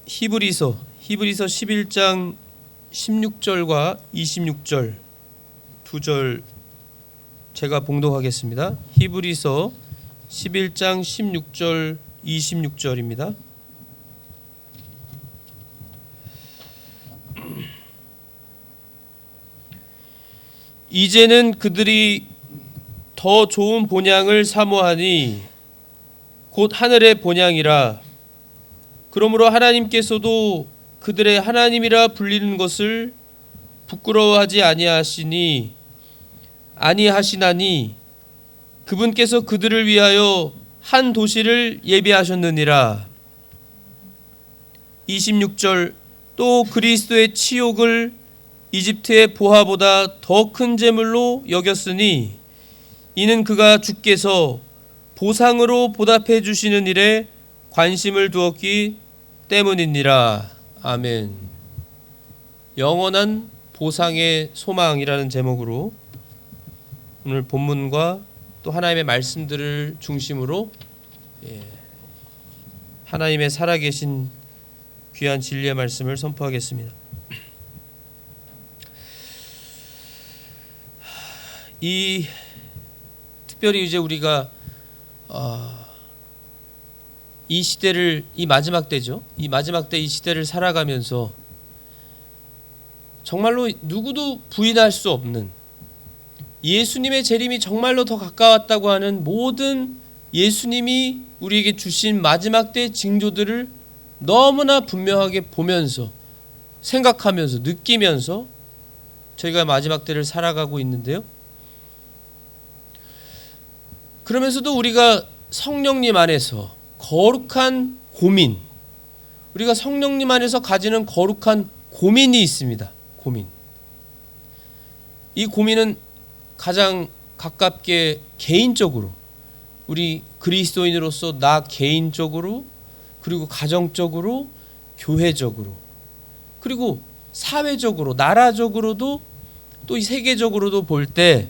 히브리서 11장 16절과 26절 두 절 제가 봉독하겠습니다. 히브리서 11장 16절 26절입니다. 이제는 그들이 더 좋은 본향을 사모하니 곧 하늘의 본향이라. 그러므로 하나님께서도 그들의 하나님이라 불리는 것을 부끄러워하지 아니하시나니 그분께서 그들을 위하여 한 도시를 예비하셨느니라. 26절 또 그리스도의 치욕을 이집트의 보화보다 더 큰 재물로 여겼으니 이는 그가 주께서 보상으로 보답해 주시는 일에 관심을 두었기 때문이니라. 아멘. 영원한 보상의 소망이라는 제목으로 오늘 본문과 또 하나님의 말씀들을 중심으로 하나님의 살아계신 귀한 진리의 말씀을 선포하겠습니다. 특별히 이제 우리가 이 시대를, 이 마지막 때죠. 이 마지막 때 이 시대를 살아가면서 정말로 누구도 부인할 수 없는 예수님의 재림이 정말로 더 가까웠다고 하는 모든 예수님이 우리에게 주신 마지막 때의 징조들을 너무나 분명하게 보면서 생각하면서 느끼면서 저희가 마지막 때를 살아가고 있는데요. 그러면서도 우리가 성령님 안에서 거룩한 고민, 우리가 성령님 안에서 가지는 거룩한 고민이 있습니다. 고민. 이 고민은 가장 가깝게 개인적으로, 우리 그리스도인으로서 나 개인적으로, 그리고 가정적으로, 교회적으로, 그리고 사회적으로, 나라적으로도, 또 이 세계적으로도 볼 때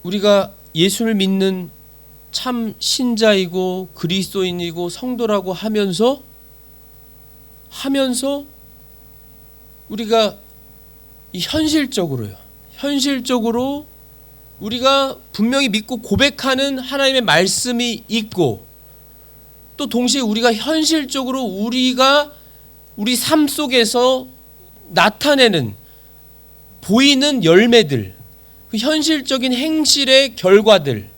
우리가 예수를 믿는 참 신자이고 그리스도인이고 성도라고 하면서 우리가 이 현실적으로 우리가 분명히 믿고 고백하는 하나님의 말씀이 있고, 또 동시에 우리가 현실적으로 우리가 우리 삶 속에서 나타내는 보이는 열매들, 그 현실적인 행실의 결과들,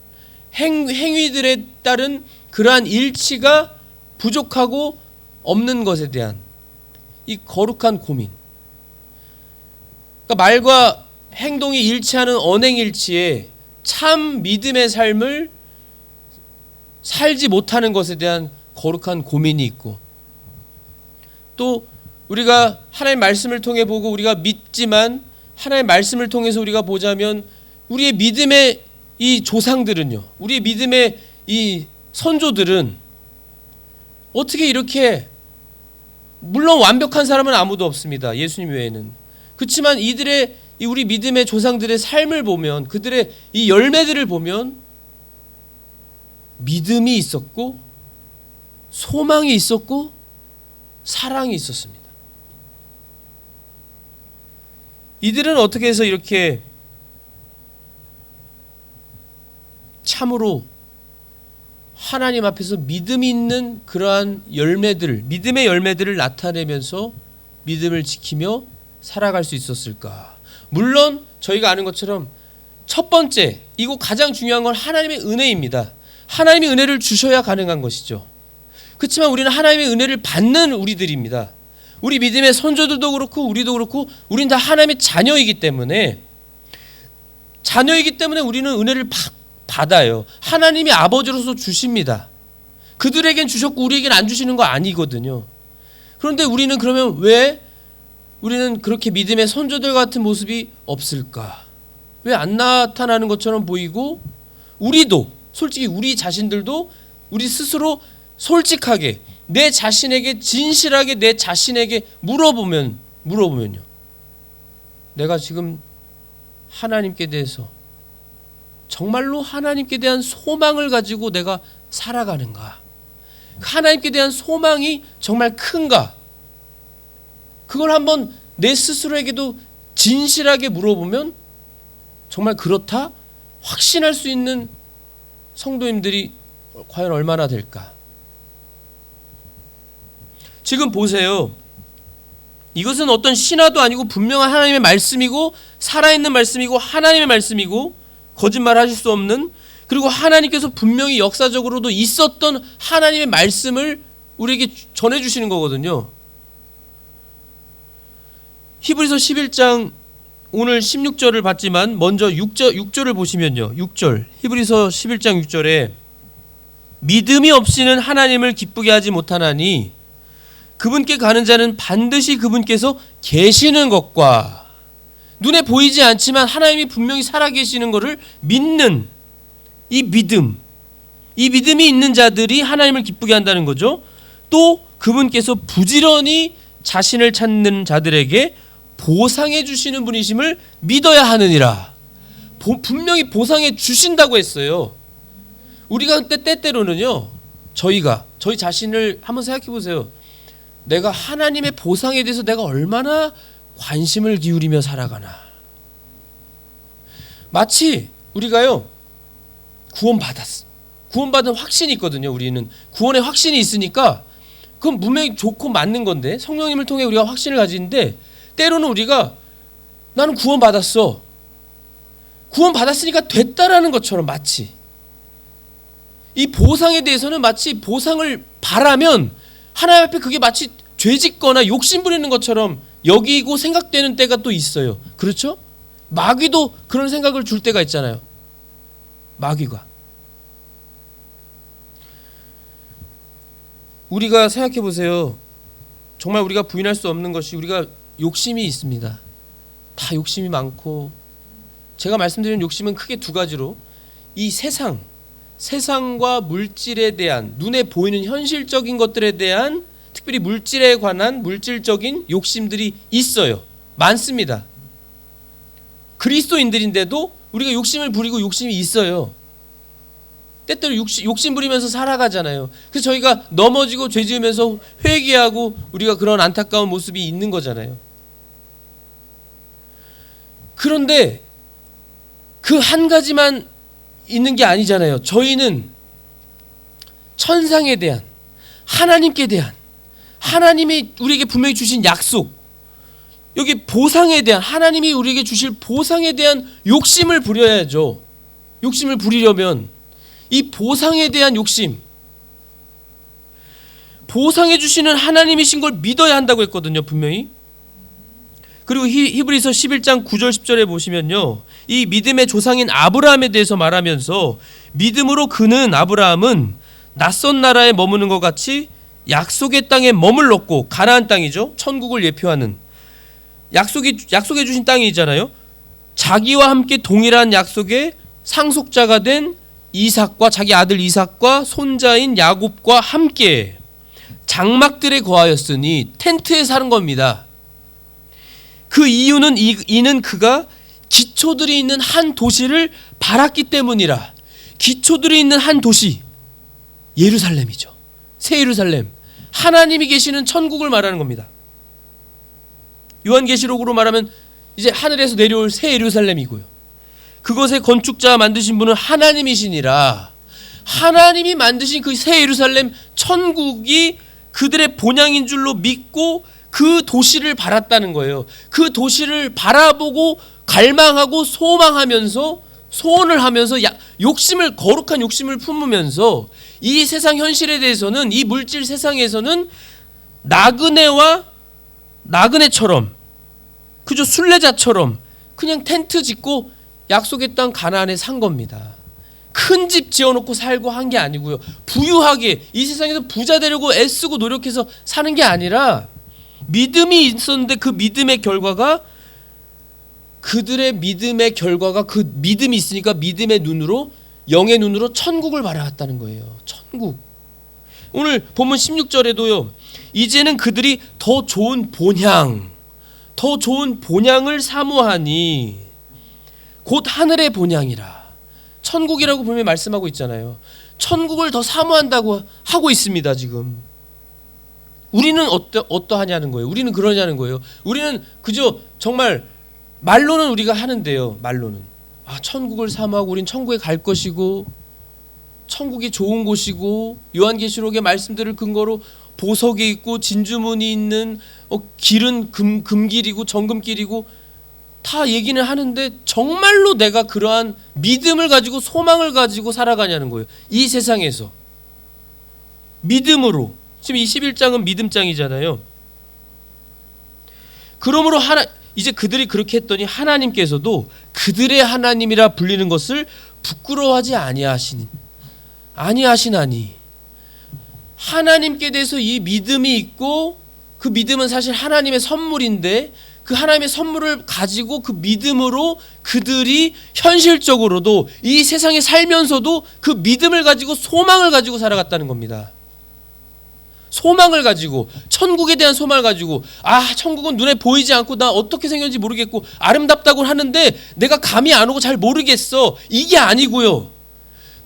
행위들에 따른 그러한 일치가 부족하고 없는 것에 대한 이 거룩한 고민. 그러니까 말과 행동이 일치하는 언행일치에 참 믿음의 삶을 살지 못하는 것에 대한 거룩한 고민이 있고, 또 우리가 하나님의 말씀을 통해 보고 우리가 믿지만 하나님의 말씀을 통해서 우리가 보자면 우리의 믿음의 이 조상들은요, 우리의 믿음의 이 선조들은 어떻게 이렇게, 물론 완벽한 사람은 아무도 없습니다. 예수님 외에는. 그렇지만 이들의, 우리 믿음의 조상들의 삶을 보면, 그들의 이 열매들을 보면 믿음이 있었고 소망이 있었고 사랑이 있었습니다. 이들은 어떻게 해서 이렇게 참으로 하나님 앞에서 믿음이 있는 그러한 열매들, 믿음의 열매들을 나타내면서 믿음을 지키며 살아갈 수 있었을까? 물론 저희가 아는 것처럼 첫 번째, 이거 가장 중요한 건 하나님의 은혜입니다. 하나님의 은혜를 주셔야 가능한 것이죠. 그렇지만 우리는 하나님의 은혜를 받는 우리들입니다. 우리 믿음의 선조들도 그렇고 우리도 그렇고 우리는 다 하나님의 자녀이기 때문에 우리는 은혜를 받아요. 하나님이 아버지로서 주십니다. 그들에겐 주셨고 우리에겐 안 주시는 거 아니거든요. 그런데 우리는 그러면 왜 우리는 그렇게 믿음의 선조들 같은 모습이 없을까? 왜 안 나타나는 것처럼 보이고, 우리도 솔직히 우리 자신들도 우리 스스로 솔직하게 내 자신에게 진실하게 내 자신에게 물어보면요, 내가 지금 하나님께 대해서 정말로 하나님께 대한 소망을 가지고 내가 살아가는가? 하나님께 대한 소망이 정말 큰가? 그걸 한번 내 스스로에게도 진실하게 물어보면 정말 그렇다? 확신할 수 있는 성도님들이 과연 얼마나 될까? 지금 보세요. 이것은 어떤 신화도 아니고 분명한 하나님의 말씀이고 살아있는 말씀이고 하나님의 말씀이고 거짓말하실 수 없는, 그리고 하나님께서 분명히 역사적으로도 있었던 하나님의 말씀을 우리에게 전해주시는 거거든요. 히브리서 11장 오늘 16절을 봤지만 먼저 6절을 보시면요. 6절 히브리서 11장 6절에 믿음이 없이는 하나님을 기쁘게 하지 못하나니 그분께 가는 자는 반드시 그분께서 계시는 것과 눈에 보이지 않지만 하나님이 분명히 살아계시는 것을 믿는 이 믿음이 있는 자들이 하나님을 기쁘게 한다는 거죠. 또 그분께서 부지런히 자신을 찾는 자들에게 보상해 주시는 분이심을 믿어야 하느니라. 분명히 보상해 주신다고 했어요. 우리가 때때로는요, 저희 자신을 한번 생각해 보세요. 내가 하나님의 보상에 대해서 내가 얼마나 관심을 기울이며 살아가나. 마치 우리가요, 구원받은 확신이 있거든요. 우리는 구원의 확신이 있으니까 그건 분명히 좋고 맞는 건데, 성령님을 통해 우리가 확신을 가지는데, 때로는 우리가 나는 구원받았어, 구원받았으니까 됐다라는 것처럼, 마치 이 보상에 대해서는 마치 보상을 바라면 하나님 앞에 그게 마치 죄짓거나 욕심 부리는 것처럼 여기고 생각되는 때가 또 있어요. 그렇죠? 마귀도 그런 생각을 줄 때가 있잖아요. 마귀가. 우리가 생각해 보세요. 정말 우리가 부인할 수 없는 것이 우리가 욕심이 있습니다. 다 욕심이 많고, 제가 말씀드리는 욕심은 크게 두 가지로, 이 세상과 물질에 대한, 눈에 보이는 현실적인 것들에 대한, 특별히 물질에 관한 물질적인 욕심들이 있어요. 많습니다. 그리스도인들인데도 우리가 욕심을 부리고 욕심이 있어요. 때때로 욕심 부리면서 살아가잖아요. 그래서 저희가 넘어지고 죄 지으면서 회개하고 우리가 그런 안타까운 모습이 있는 거잖아요. 그런데 그 한 가지만 있는 게 아니잖아요. 저희는 천상에 대한, 하나님께 대한, 하나님이 우리에게 분명히 주신 약속, 여기 보상에 대한, 하나님이 우리에게 주실 보상에 대한 욕심을 부려야죠. 욕심을 부리려면 이 보상에 대한 욕심, 보상해 주시는 하나님이신 걸 믿어야 한다고 했거든요, 분명히. 그리고 히브리서 11장 9절 10절에 보시면요, 이 믿음의 조상인 아브라함에 대해서 말하면서 믿음으로 그는, 아브라함은 낯선 나라에 머무는 것 같이 약속의 땅에 머물렀고, 가나안 땅이죠, 천국을 예표하는 약속해 주신 땅이 있잖아요. 자기와 함께 동일한 약속의 상속자가 된 이삭과, 자기 아들 이삭과 손자인 야곱과 함께 장막들에 거하였으니, 텐트에 사는 겁니다. 그 이유는 이는 그가 기초들이 있는 한 도시를 바랐기 때문이라. 기초들이 있는 한 도시, 예루살렘이죠. 새 예루살렘, 하나님이 계시는 천국을 말하는 겁니다. 요한계시록으로 말하면 이제 하늘에서 내려올 새 예루살렘이고요. 그것의 건축자 만드신 분은 하나님이시니라. 하나님이 만드신 그 새 예루살렘 천국이 그들의 본향인 줄로 믿고 그 도시를 바랐다는 거예요. 그 도시를 바라보고 갈망하고 소망하면서, 소원을 하면서, 거룩한 욕심을 품으면서 이 세상 현실에 대해서는, 이 물질 세상에서는 나그네처럼, 그저 순례자처럼 그냥 텐트 짓고 약속의 땅 가나안에 산 겁니다. 큰 집 지어놓고 살고 한 게 아니고요. 부유하게 이 세상에서 부자 되려고 애쓰고 노력해서 사는 게 아니라, 믿음이 있었는데 그 믿음의 결과가, 그들의 믿음의 결과가, 그 믿음이 있으니까 믿음의 눈으로, 영의 눈으로 천국을 바라봤다는 거예요. 천국. 오늘 본문 16절에도요, 이제는 그들이 더 좋은 본향을 사모하니 곧 하늘의 본향이라. 천국이라고 분명히 말씀하고 있잖아요. 천국을 더 사모한다고 하고 있습니다. 지금 우리는 어떠하냐는 거예요. 우리는 그러냐는 거예요. 우리는 그저 정말 말로는 우리가 하는데요. 말로는 천국을 사모하고 우린 천국에 갈 것이고 천국이 좋은 곳이고 요한계시록의 말씀들을 근거로 보석이 있고 진주문이 있는 길은 금길이고 정금길이고 다 얘기는 하는데 정말로 내가 그러한 믿음을 가지고 소망을 가지고 살아가냐는 거예요. 이 세상에서 믿음으로. 지금 이 11장은 믿음장이잖아요. 그러므로 이제 그들이 그렇게 했더니 하나님께서도 그들의 하나님이라 불리는 것을 부끄러워하지 아니하시나니 하나님께 대해서 이 믿음이 있고 그 믿음은 사실 하나님의 선물인데 그 하나님의 선물을 가지고 그 믿음으로 그들이 현실적으로도 이 세상에 살면서도 그 믿음을 가지고 소망을 가지고 살아갔다는 겁니다. 소망을 가지고 천국에 대한 소망을 가지고 천국은 눈에 보이지 않고 나 어떻게 생겼는지 모르겠고 아름답다고 하는데 내가 감이 안 오고 잘 모르겠어. 이게 아니고요.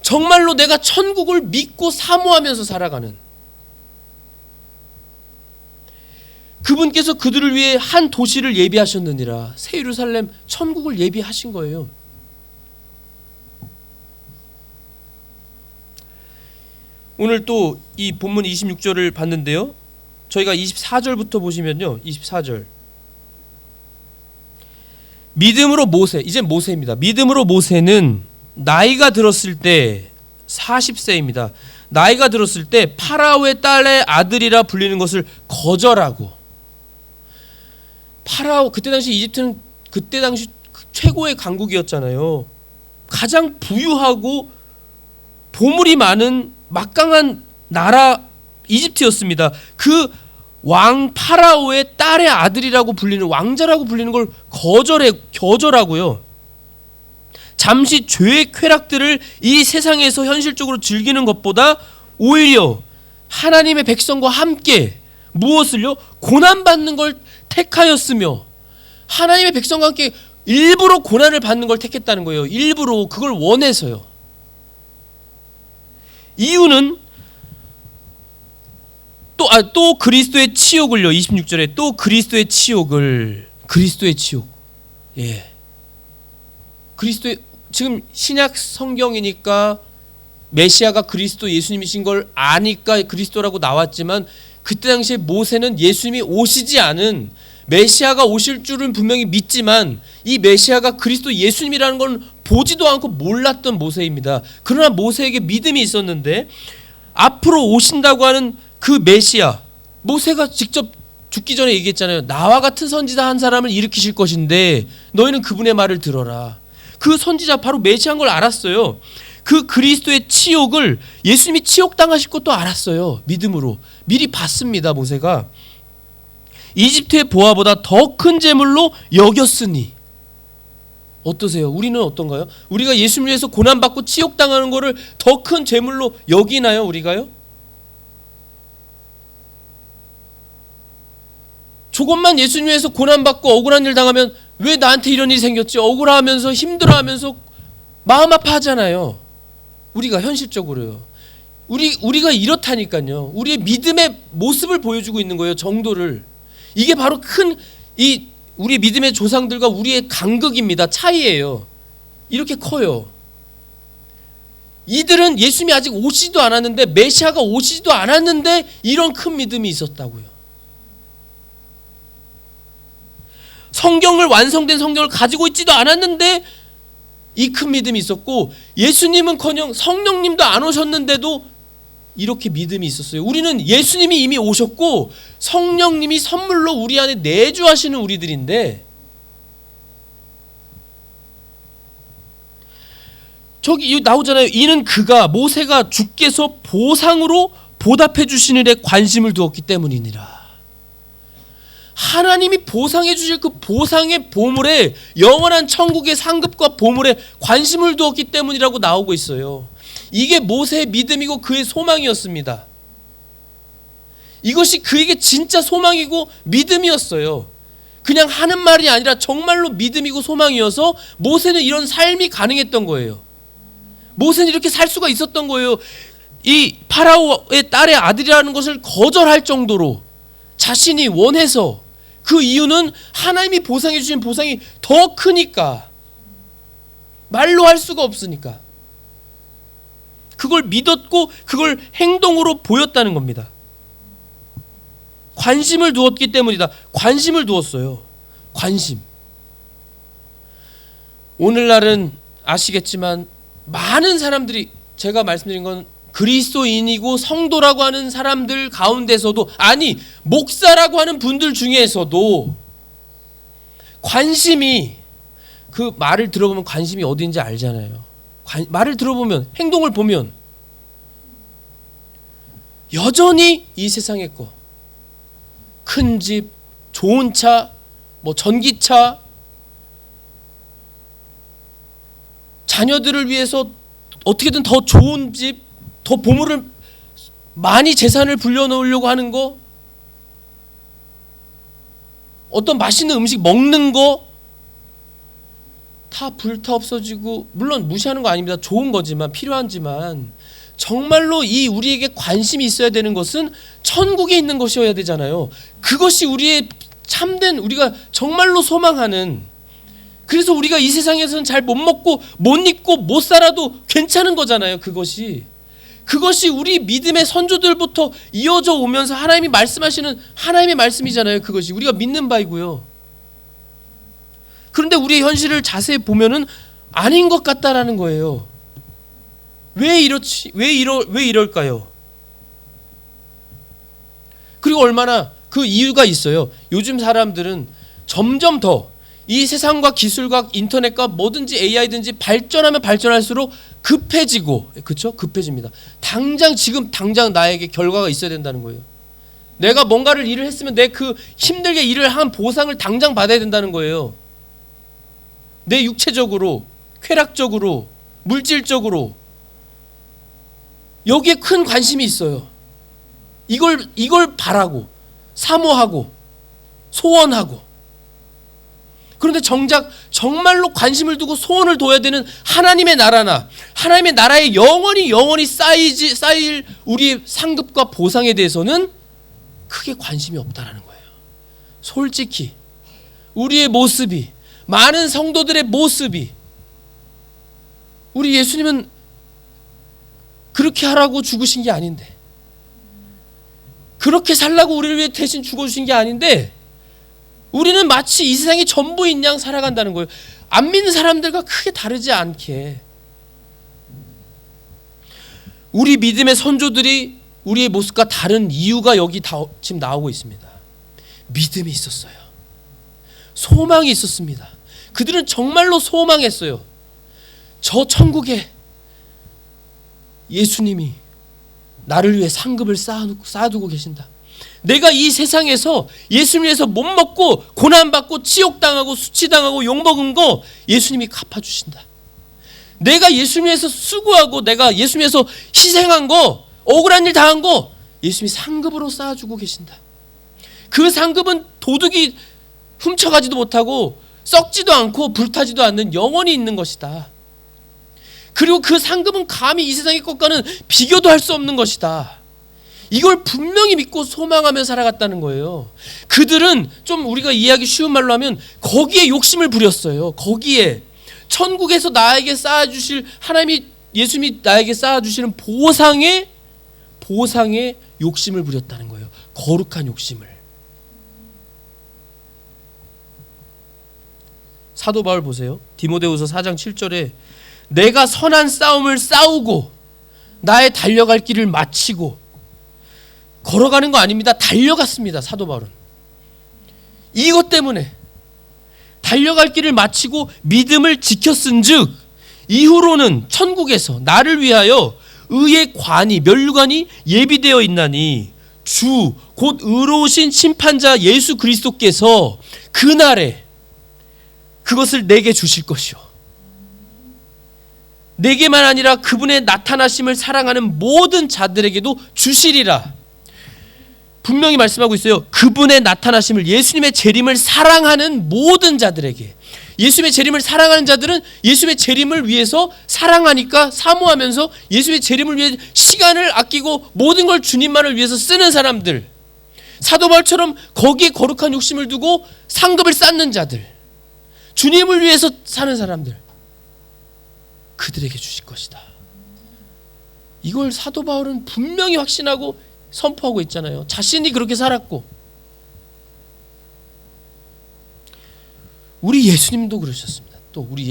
정말로 내가 천국을 믿고 사모하면서 살아가는 그분께서 그들을 위해 한 도시를 예비하셨느니라. 새 예루살렘 천국을 예비하신 거예요. 오늘 또 이 본문 26절을 봤는데요. 저희가 24절부터 보시면요. 24절. 믿음으로 모세, 이제 모세입니다. 믿음으로 모세는 나이가 들었을 때 40세입니다. 나이가 들었을 때 파라오의 딸의 아들이라 불리는 것을 거절하고 파라오 그때 당시 이집트는 그때 당시 최고의 강국이었잖아요. 가장 부유하고 보물이 많은 막강한 나라 이집트였습니다. 그 왕 파라오의 딸의 아들이라고 불리는 왕자라고 불리는 걸 거절하고요. 잠시 죄의 쾌락들을 이 세상에서 현실적으로 즐기는 것보다 오히려 하나님의 백성과 함께 무엇을요? 고난받는 걸 택하였으며 하나님의 백성과 함께 일부러 고난을 받는 걸 택했다는 거예요. 일부러 그걸 원해서요. 이유는 또 그리스도의 치욕을요. 26절에 또 그리스도의 치욕. 예. 그리스도의 지금 신약 성경이니까 메시아가 그리스도 예수님이신 걸 아니까 그리스도라고 나왔지만 그때 당시에 모세는 예수님이 오시지 않은 메시아가 오실 줄은 분명히 믿지만 이 메시아가 그리스도 예수님이라는 건 보지도 않고 몰랐던 모세입니다. 그러나 모세에게 믿음이 있었는데 앞으로 오신다고 하는 그 메시아, 모세가 직접 죽기 전에 얘기했잖아요. 나와 같은 선지자 한 사람을 일으키실 것인데 너희는 그분의 말을 들어라. 그 선지자 바로 메시아인 걸 알았어요. 그 그리스도의 치욕을 예수님이 치욕당하실 것도 알았어요. 믿음으로 미리 봤습니다. 모세가 이집트의 보화보다 더 큰 재물로 여겼으니. 어떠세요? 우리는 어떤가요? 우리가 예수님을 위해서 고난받고 치욕당하는 거를 더 큰 재물로 여기나요? 우리가요? 조금만 예수님 위해서 고난받고 억울한 일 당하면 왜 나한테 이런 일이 생겼지? 억울하면서 힘들어하면서 마음 아파하잖아요. 우리가 현실적으로요. 우리가 이렇다니까요. 우리의 믿음의 모습을 보여주고 있는 거예요. 정도를. 이게 바로 우리 믿음의 조상들과 우리의 간극입니다. 차이예요. 이렇게 커요. 이들은 예수님이 아직 오시지도 않았는데 메시아가 오시지도 않았는데 이런 큰 믿음이 있었다고요. 완성된 성경을 가지고 있지도 않았는데 이 큰 믿음이 있었고 예수님은커녕 성령님도 안 오셨는데도 이렇게 믿음이 있었어요. 우리는 예수님이 이미 오셨고 성령님이 선물로 우리 안에 내주하시는 우리들인데 저기 나오잖아요. 이는 모세가 주께서 보상으로 보답해 주시는 데 관심을 두었기 때문이니라. 하나님이 보상해 주실 그 보상의 보물에 영원한 천국의 상급과 보물에 관심을 두었기 때문이라고 나오고 있어요. 이게 모세의 믿음이고 그의 소망이었습니다. 이것이 그에게 진짜 소망이고 믿음이었어요. 그냥 하는 말이 아니라 정말로 믿음이고 소망이어서 모세는 이런 삶이 가능했던 거예요. 모세는 이렇게 살 수가 있었던 거예요. 이 파라오의 딸의 아들이라는 것을 거절할 정도로 자신이 원해서. 그 이유는 하나님이 보상해 주신 보상이 더 크니까. 말로 할 수가 없으니까. 그걸 믿었고 그걸 행동으로 보였다는 겁니다. 관심을 두었기 때문이다. 관심을 두었어요. 관심. 오늘날은 아시겠지만 많은 사람들이, 제가 말씀드린 건 그리스도인이고 성도라고 하는 사람들 가운데서도, 아니 목사라고 하는 분들 중에서도 관심이, 그 말을 들어보면 관심이 어디인지 알잖아요. 말을 들어보면, 행동을 보면 여전히 이 세상의 거, 큰 집, 좋은 차, 뭐 전기차, 자녀들을 위해서 어떻게든 더 좋은 집, 더 보물을 많이 재산을 불려놓으려고 하는 거, 어떤 맛있는 음식 먹는 거 다 불타 없어지고, 물론 무시하는 거 아닙니다. 좋은 거지만, 필요하지만 정말로 이 우리에게 관심이 있어야 되는 것은 천국에 있는 것이어야 되잖아요. 그것이 우리의 참된, 우리가 정말로 소망하는, 그래서 우리가 이 세상에서는 잘 못 먹고 못 입고 못 살아도 괜찮은 거잖아요. 그것이 우리 믿음의 선조들부터 이어져 오면서 하나님이 말씀하시는 하나님의 말씀이잖아요. 그것이 우리가 믿는 바이고요. 그런데 우리의 현실을 자세히 보면은 아닌 것 같다라는 거예요. 왜 이럴까요? 그리고 얼마나 그 이유가 있어요. 요즘 사람들은 점점 더 이 세상과 기술과 인터넷과 뭐든지 AI든지 발전하면 발전할수록 급해지고, 그렇죠? 급해집니다. 지금 당장 나에게 결과가 있어야 된다는 거예요. 내가 뭔가를 일을 했으면 내 그 힘들게 일을 한 보상을 당장 받아야 된다는 거예요. 내 육체적으로, 쾌락적으로, 물질적으로. 여기에 큰 관심이 있어요. 이걸 바라고, 사모하고, 소원하고. 그런데 정작 정말로 관심을 두고 소원을 둬야 되는 하나님의 나라나 하나님의 나라에 영원히 쌓일 우리의 상급과 보상에 대해서는 크게 관심이 없다라는 거예요. 솔직히 우리의 모습이, 많은 성도들의 모습이, 우리 예수님은 그렇게 하라고 죽으신 게 아닌데, 그렇게 살라고 우리를 위해 대신 죽어주신 게 아닌데, 우리는 마치 이 세상이 전부인 양 살아간다는 거예요. 안 믿는 사람들과 크게 다르지 않게. 우리 믿음의 선조들이 우리의 모습과 다른 이유가 여기 지금 나오고 있습니다. 믿음이 있었어요. 소망이 있었습니다. 그들은 정말로 소망했어요. 저 천국에 예수님이 나를 위해 상급을 쌓아두고 계신다. 내가 이 세상에서 예수님 위해서 못 먹고 고난받고 치욕당하고 수치당하고 욕먹은 거 예수님이 갚아주신다. 내가 예수님 위해서 수고하고 내가 예수님 위해서 희생한 거, 억울한 일 당한 거 예수님이 상급으로 쌓아주고 계신다. 그 상급은 도둑이 훔쳐가지도 못하고 썩지도 않고 불타지도 않는 영원히 있는 것이다. 그리고 그 상급은 감히 이 세상의 것과는 비교도 할 수 없는 것이다. 이걸 분명히 믿고 소망하며 살아갔다는 거예요. 그들은 좀 우리가 이해하기 쉬운 말로 하면 거기에 욕심을 부렸어요. 거기에 천국에서 나에게 쌓아주실, 하나님이 예수님이 나에게 쌓아주시는 보상에 욕심을 부렸다는 거예요. 거룩한 욕심을. 사도 바울 보세요. 디모데후서 4장 7절에 내가 선한 싸움을 싸우고 나의 달려갈 길을 마치고, 걸어가는 거 아닙니다. 달려갔습니다. 사도 바울은. 이것 때문에 달려갈 길을 마치고 믿음을 지켰은즉 이후로는 천국에서 나를 위하여 의의 관이, 면류관이 예비되어 있나니 주 곧 의로우신 심판자 예수 그리스도께서 그날에 그것을 내게 주실 것이요, 내게만 아니라 그분의 나타나심을 사랑하는 모든 자들에게도 주시리라. 분명히 말씀하고 있어요. 그분의 나타나심을, 예수님의 재림을 사랑하는 모든 자들에게. 예수님의 재림을 사랑하는 자들은 예수님의 재림을 위해서 사랑하니까 사모하면서 예수님의 재림을 위해 시간을 아끼고 모든 걸 주님만을 위해서 쓰는 사람들, 사도 바울처럼 거기에 거룩한 욕심을 두고 상급을 쌓는 자들, 주님을 위해서 사는 사람들, 그들에게 주실 것이다. 이걸 사도 바울은 분명히 확신하고 선포하고 있잖아요. 자신이 그렇게 살았고. 우리 예수님도 그러셨습니다. 또 우리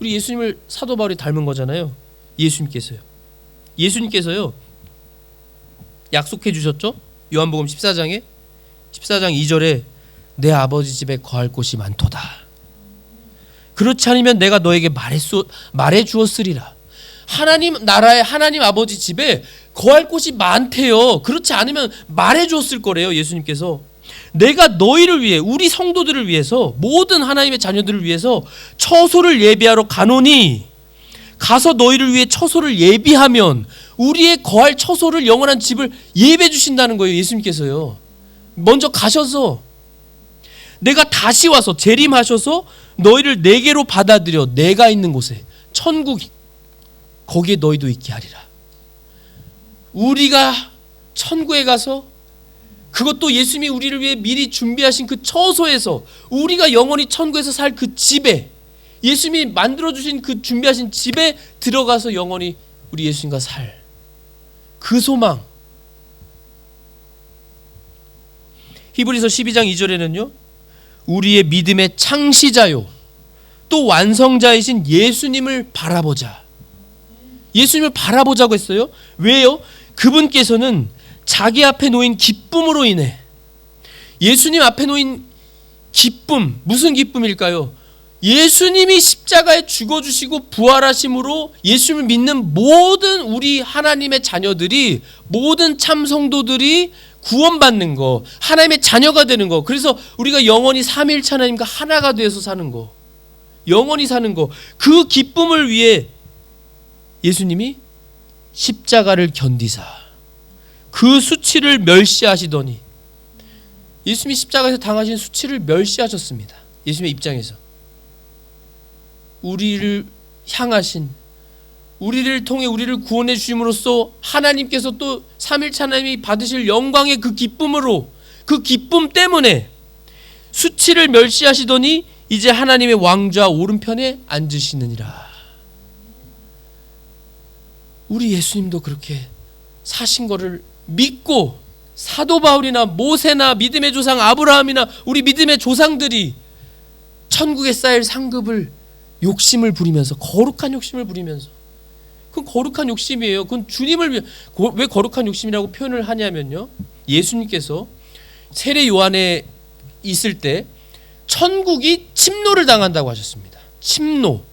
예수님을 사도 바울이 닮은 거잖아요. 예수님께서요 약속해 주셨죠? 요한복음 14장 2절에 내 아버지 집에 거할 곳이 많도다. 그렇지 않으면 내가 너에게 말해 주었으리라. 하나님 나라의 하나님 아버지 집에 거할 곳이 많대요. 그렇지 않으면 말해 주었을 거래요. 예수님께서 내가 너희를 위해, 우리 성도들을 위해서, 모든 하나님의 자녀들을 위해서 처소를 예비하러 가노니, 가서 너희를 위해 처소를 예비하면 우리의 거할 처소를, 영원한 집을 예비해 주신다는 거예요. 예수님께서요. 먼저 가셔서 내가 다시 와서 재림하셔서 너희를 내게로 받아들여 내가 있는 곳에, 천국, 거기에 너희도 있게 하리라. 우리가 천국에 가서, 그것도 예수님이 우리를 위해 미리 준비하신 그 처소에서, 우리가 영원히 천국에서 살 그 집에, 예수님이 만들어주신 그 준비하신 집에 들어가서 영원히 우리 예수님과 살 그 소망. 히브리서 12장 2절에는요 우리의 믿음의 창시자요 또 완성자이신 예수님을 바라보자. 예수님을 바라보자고 했어요. 왜요? 그분께서는 자기 앞에 놓인 기쁨으로 인해, 예수님 앞에 놓인 기쁨, 무슨 기쁨일까요? 예수님이 십자가에 죽어주시고 부활하심으로 예수님을 믿는 모든 우리 하나님의 자녀들이, 모든 참 성도들이 구원받는 거, 하나님의 자녀가 되는 거, 그래서 우리가 영원히 삼위일체 하나님과 하나가 되어서 사는 거, 영원히 사는 거, 그 기쁨을 위해 예수님이 십자가를 견디사 그 수치를 멸시하시더니, 예수님이 십자가에서 당하신 수치를 멸시하셨습니다. 예수님의 입장에서 우리를 향하신, 우리를 통해 우리를 구원해 주심으로써 하나님께서 또 삼일체 하나님이 받으실 영광의 그 기쁨으로, 그 기쁨 때문에 수치를 멸시하시더니 이제 하나님의 왕좌 오른편에 앉으시느니라. 우리 예수님도 그렇게 사신 거를 믿고, 사도 바울이나 모세나 믿음의 조상 아브라함이나 우리 믿음의 조상들이 천국에 쌓일 상급을 욕심을 부리면서, 거룩한 욕심을 부리면서, 그건 거룩한 욕심이에요. 그건 주님을 위해. 왜 거룩한 욕심이라고 표현을 하냐면요, 예수님께서 세례 요한에 있을 때 천국이 침노를 당한다고 하셨습니다. 침노.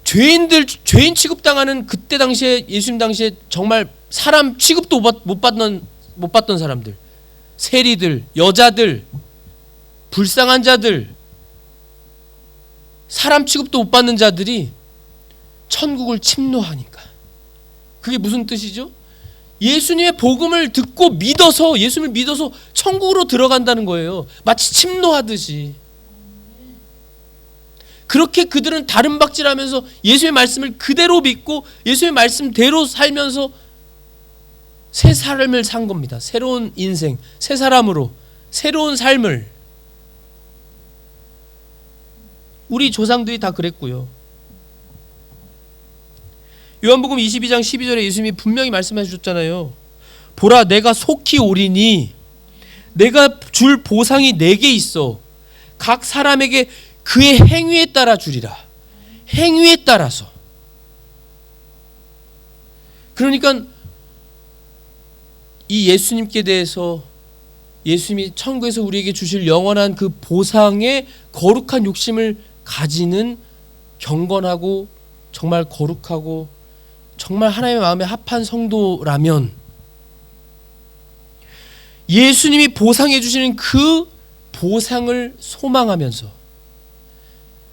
죄인 취급당하는, 그때 당시에, 예수님 당시에 정말 사람 취급도 못 받던 사람들, 세리들, 여자들, 불쌍한 자들, 사람 취급도 못 받는 자들이 천국을 침노하니까. 그게 무슨 뜻이죠? 예수님의 복음을 듣고 믿어서, 예수님을 믿어서 천국으로 들어간다는 거예요. 마치 침노하듯이. 그렇게 그들은 다른 박질하면서 예수의 말씀을 그대로 믿고 예수의 말씀대로 살면서 새 삶을 산 겁니다. 새로운 인생, 새 사람으로 새로운 삶을. 우리 조상들이 다 그랬고요. 요한복음 22장 12절에 예수님이 분명히 말씀해 주셨잖아요. 보라, 내가 속히 오리니 내가 줄 보상이 내게 있어. 각 사람에게 그의 행위에 따라 주리라. 행위에 따라서. 그러니까 이 예수님께 대해서, 예수님이 천국에서 우리에게 주실 영원한 그 보상의 거룩한 욕심을 가지는 경건하고 정말 거룩하고 정말 하나님의 마음에 합한 성도라면, 예수님이 보상해 주시는 그 보상을 소망하면서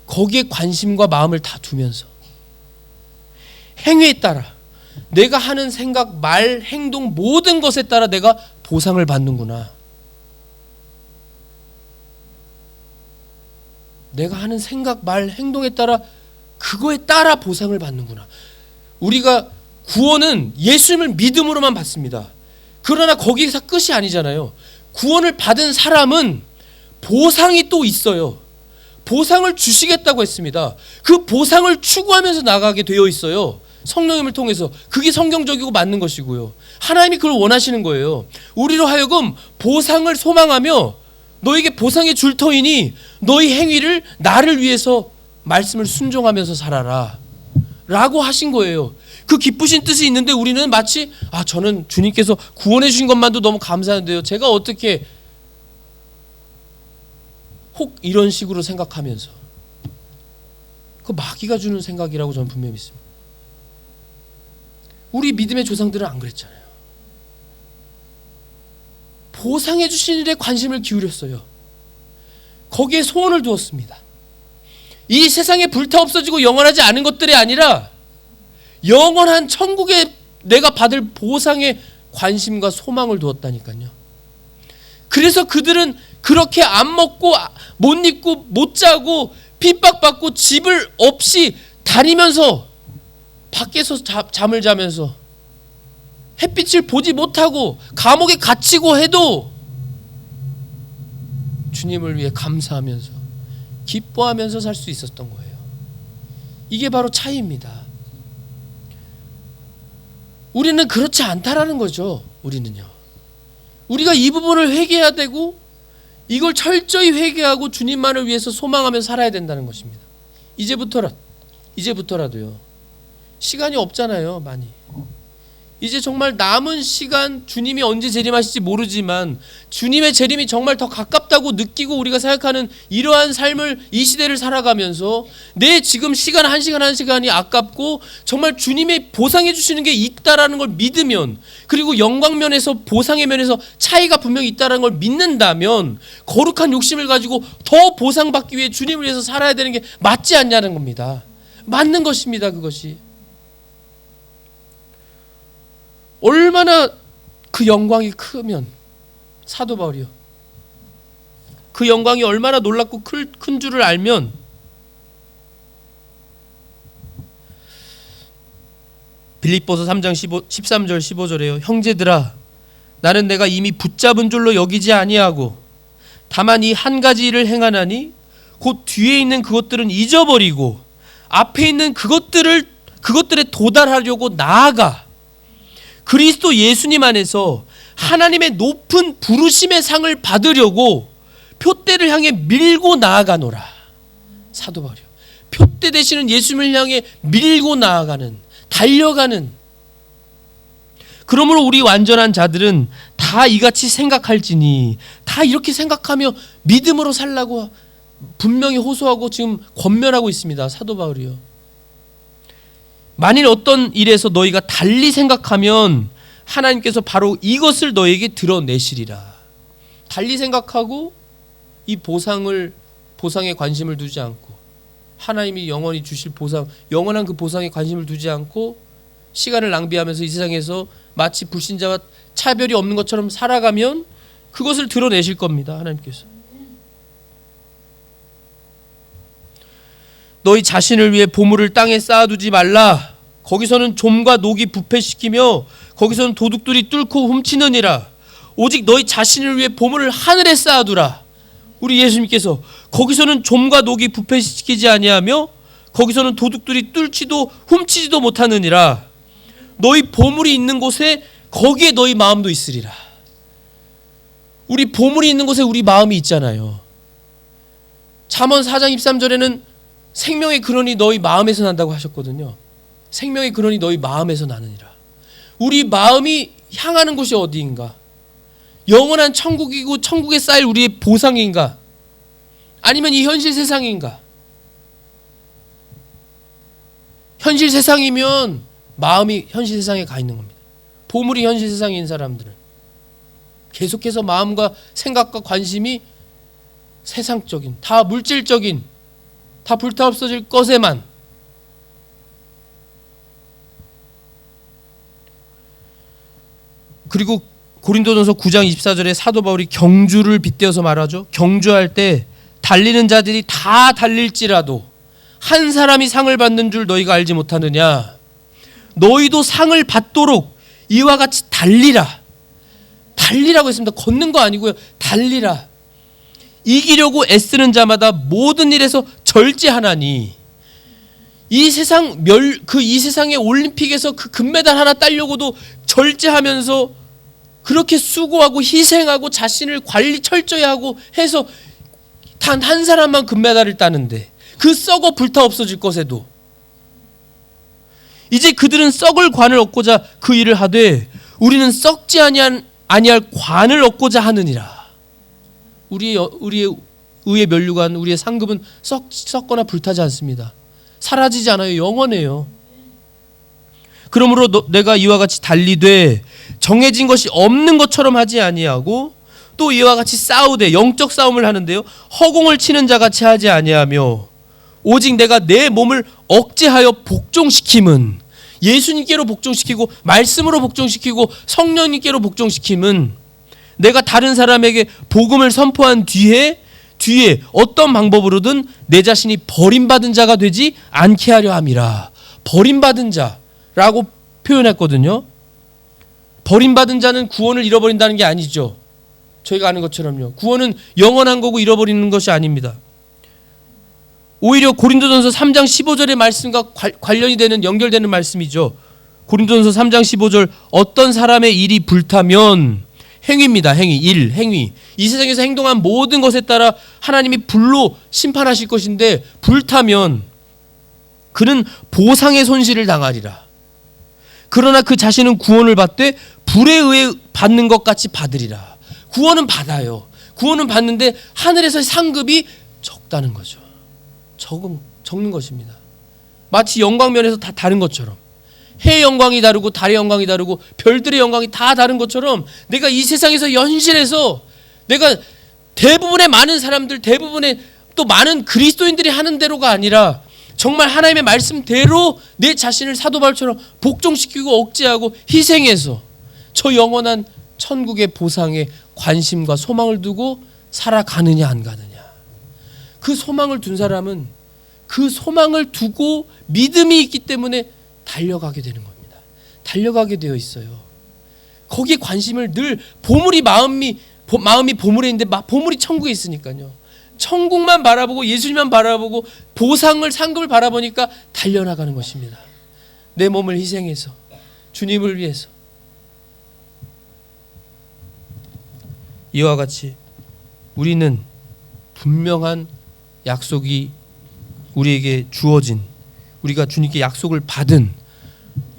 거기에 관심과 마음을 다 두면서 행위에 따라, 내가 하는 생각, 말, 행동 모든 것에 따라 내가 보상을 받는구나. 내가 하는 생각, 말, 행동에 따라 그거에 따라 보상을 받는구나. 우리가 구원은 예수님을 믿음으로만 받습니다. 그러나 거기서 끝이 아니잖아요. 구원을 받은 사람은 보상이 또 있어요. 보상을 주시겠다고 했습니다. 그 보상을 추구하면서 나가게 되어 있어요. 성령님을 통해서. 그게 성경적이고 맞는 것이고요. 하나님이 그걸 원하시는 거예요. 우리로 하여금 보상을 소망하며 너에게 보상해 줄 터이니 너희 행위를 나를 위해서 말씀을 순종하면서 살아라 라고 하신 거예요. 그 기쁘신 뜻이 있는데 우리는 마치 저는 주님께서 구원해 주신 것만도 너무 감사한데요, 제가 어떻게 혹 이런 식으로 생각하면서, 그 마귀가 주는 생각이라고 저는 분명히 믿습니다. 우리 믿음의 조상들은 안 그랬잖아요. 보상해 주신 일에 관심을 기울였어요. 거기에 소원을 두었습니다. 이 세상에 불타 없어지고 영원하지 않은 것들이 아니라 영원한 천국에 내가 받을 보상에 관심과 소망을 두었다니까요. 그래서 그들은 그렇게 안 먹고 못 입고 못 자고 핍박받고 집을 없이 다니면서 밖에서 잠을 자면서 햇빛을 보지 못하고 감옥에 갇히고 해도 주님을 위해 감사하면서 기뻐하면서 살 수 있었던 거예요. 이게 바로 차이입니다. 우리는 그렇지 않다라는 거죠. 우리가 이 부분을 회개해야 되고 이걸 철저히 회개하고 주님만을 위해서 소망하며 살아야 된다는 것입니다. 이제부터라도요. 시간이 없잖아요, 많이. 이제 정말 남은 시간 주님이 언제 재림하실지 모르지만 주님의 재림이 정말 더 가깝다고 느끼고 우리가 생각하는 이러한 삶을, 이 시대를 살아가면서 내 지금 시간 한 시간이 아깝고 정말 주님이 보상해 주시는 게 있다라는 걸 믿으면, 그리고 영광면에서 보상의 면에서 차이가 분명히 있다라는 걸 믿는다면 거룩한 욕심을 가지고 더 보상받기 위해 주님을 위해서 살아야 되는 게 맞지 않냐는 겁니다. 맞는 것입니다. 그것이 얼마나 그 영광이 크면, 사도 바울이요, 그 영광이 얼마나 놀랍고 큰 줄을 알면 빌립보서 3장 13절 15절에요. 형제들아, 나는 내가 이미 붙잡은 줄로 여기지 아니하고 다만 이 한 가지 일을 행하나니 곧 뒤에 있는 그것들은 잊어버리고 앞에 있는 그것들에 도달하려고 나아가 그리스도 예수님 안에서 하나님의 높은 부르심의 상을 받으려고 표대를 향해 밀고 나아가노라. 사도 바울이요, 표대 되시는 예수님을 향해 밀고 나아가는, 달려가는. 그러므로 우리 완전한 자들은 다 이같이 생각할지니, 다 이렇게 생각하며 믿음으로 살라고 분명히 호소하고 지금 권면하고 있습니다. 사도 바울이요. 만일 어떤 일에서 너희가 달리 생각하면 하나님께서 바로 이것을 너희에게 드러내시리라. 달리 생각하고 이 보상에 관심을 두지 않고, 하나님이 영원히 주실 보상, 영원한 그 보상에 관심을 두지 않고 시간을 낭비하면서 이 세상에서 마치 불신자와 차별이 없는 것처럼 살아가면 그것을 드러내실 겁니다. 하나님께서. 너희 자신을 위해 보물을 땅에 쌓아두지 말라. 거기서는 좀과 녹이 부패시키며 거기서는 도둑들이 뚫고 훔치느니라. 오직 너희 자신을 위해 보물을 하늘에 쌓아두라. 우리 예수님께서 거기서는 좀과 녹이 부패시키지 아니하며 거기서는 도둑들이 뚫지도 훔치지도 못하느니라. 너희 보물이 있는 곳에 거기에 너희 마음도 있으리라. 우리 보물이 있는 곳에 우리 마음이 있잖아요. 잠언 4장 23절에는 생명의 근원이 너희 마음에서 난다고 하셨거든요. 생명의 근원이 너희 마음에서 나느니라. 우리 마음이 향하는 곳이 어디인가? 영원한 천국이고 천국에 쌓일 우리의 보상인가? 아니면 이 현실 세상인가? 현실 세상이면 마음이 현실 세상에 가 있는 겁니다. 보물이 현실 세상인 사람들은 계속해서 마음과 생각과 관심이 세상적인, 다 물질적인, 다 불타 없어질 것에만. 그리고 고린도전서 9장 24절에 사도 바울이 경주를 빗대어서 말하죠. 경주할 때 달리는 자들이 다 달릴지라도 한 사람이 상을 받는 줄 너희가 알지 못하느냐. 너희도 상을 받도록 이와 같이 달리라. 달리라고 했습니다. 걷는 거 아니고요. 달리라. 이기려고 애쓰는 자마다 모든 일에서 절제하나니. 이 세상의 올림픽에서 그 금메달 하나 따려고도 절제하면서 그렇게 수고하고 희생하고 자신을 관리 철저히 하고 해서 단 한 사람만 금메달을 따는데 그 썩어 불타 없어질 것에도 이제 그들은 썩을 관을 얻고자 그 일을 하되 우리는 썩지 아니할 관을 얻고자 하느니라. 우리의 의의 면류관, 우리의 상급은 썩거나 불타지 않습니다. 사라지지 않아요. 영원해요. 그러므로 내가 이와 같이 달리되 정해진 것이 없는 것처럼 하지 아니하고 또 이와 같이 싸우되 영적 싸움을 하는데요. 허공을 치는 자 같이 하지 아니하며 오직 내가 내 몸을 억제하여 복종시킴은 예수님께로 복종시키고 말씀으로 복종시키고 성령님께로 복종시킴은 내가 다른 사람에게 복음을 선포한 뒤에 어떤 방법으로든 내 자신이 버림받은 자가 되지 않게 하려 함이라. 버림받은 자라고 표현했거든요. 버림받은 자는 구원을 잃어버린다는 게 아니죠. 저희가 아는 것처럼요. 구원은 영원한 거고 잃어버리는 것이 아닙니다. 오히려 고린도전서 3장 15절의 말씀과 관련이 되는 연결되는 말씀이죠. 고린도전서 3장 15절 어떤 사람의 일이 불타면 행위입니다. 행위. 이 세상에서 행동한 모든 것에 따라 하나님이 불로 심판하실 것인데 불타면 그는 보상의 손실을 당하리라. 그러나 그 자신은 구원을 받되 불에 의해 받는 것 같이 받으리라. 구원은 받아요. 구원은 받는데 하늘에서의 상급이 적다는 거죠. 적는 것입니다. 마치 영광면에서 다 다른 것처럼 해의 영광이 다르고 달의 영광이 다르고 별들의 영광이 다 다른 것처럼 내가 이 세상에서 현실에서 내가 대부분의 많은 사람들 대부분의 또 많은 그리스도인들이 하는 대로가 아니라 정말 하나님의 말씀대로 내 자신을 사도 바울처럼 복종시키고 억제하고 희생해서 저 영원한 천국의 보상에 관심과 소망을 두고 살아가느냐 안 가느냐. 그 소망을 둔 사람은 그 소망을 두고 믿음이 있기 때문에 달려가게 되는 겁니다. 달려가게 되어 있어요. 거기에 관심을 늘 마음이 보물에 있는데 보물이 천국에 있으니까요. 천국만 바라보고 예수님만 바라보고 보상을 상급을 바라보니까 달려나가는 것입니다. 내 몸을 희생해서 주님을 위해서 이와 같이 우리는 분명한 약속이 우리에게 주어진 우리가 주님께 약속을 받은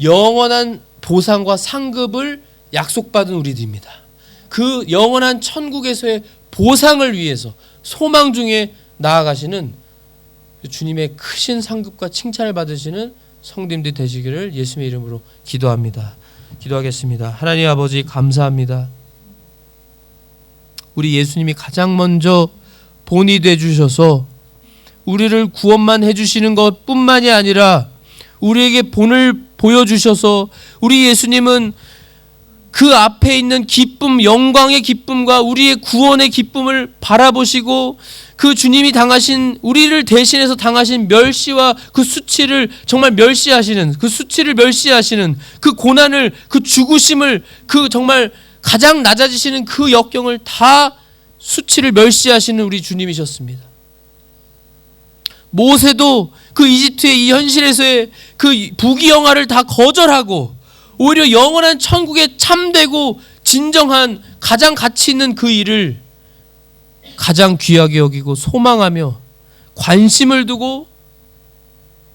영원한 보상과 상급을 약속받은 우리들입니다. 그 영원한 천국에서의 보상을 위해서 소망 중에 나아가시는 주님의 크신 상급과 칭찬을 받으시는 성도님들 되시기를 예수님의 이름으로 기도합니다. 기도하겠습니다. 하나님 아버지 감사합니다. 우리 예수님이 가장 먼저 본이 되주셔서 우리를 구원만 해주시는 것뿐만이 아니라 우리에게 본을 보여주셔서 우리 예수님은 그 앞에 있는 기쁨, 영광의 기쁨과 우리의 구원의 기쁨을 바라보시고 그 주님이 당하신 우리를 대신해서 당하신 멸시와 그 수치를 정말 멸시하시는 그 고난을 그 죽으심을 그 정말 가장 낮아지시는 그 역경을 다 수치를 멸시하시는 우리 주님이셨습니다. 모세도 그 이집트의 이 현실에서의 그 부귀영화를 다 거절하고 오히려 영원한 천국에 참되고 진정한 가장 가치 있는 그 일을 가장 귀하게 여기고 소망하며 관심을 두고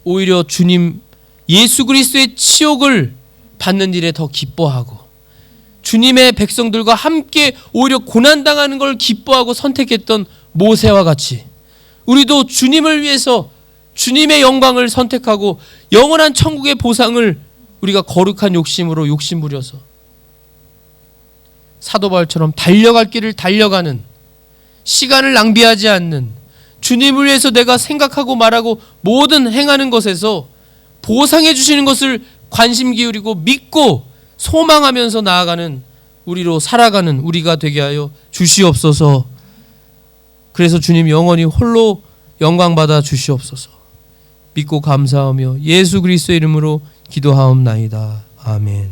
오히려 주님 예수 그리스도의 치욕을 받는 일에 더 기뻐하고 주님의 백성들과 함께 오히려 고난당하는 걸 기뻐하고 선택했던 모세와 같이 우리도 주님을 위해서 주님의 영광을 선택하고 영원한 천국의 보상을 우리가 거룩한 욕심으로 욕심부려서 사도 바울처럼 달려갈 길을 달려가는 시간을 낭비하지 않는 주님을 위해서 내가 생각하고 말하고 모든 행하는 것에서 보상해 주시는 것을 관심 기울이고 믿고 소망하면서 나아가는 우리로 살아가는 우리가 되게 하여 주시옵소서. 그래서 주님 영원히 홀로 영광 받아 주시옵소서. 믿고 감사하며 예수 그리스도의 이름으로 기도하옵나이다. 아멘.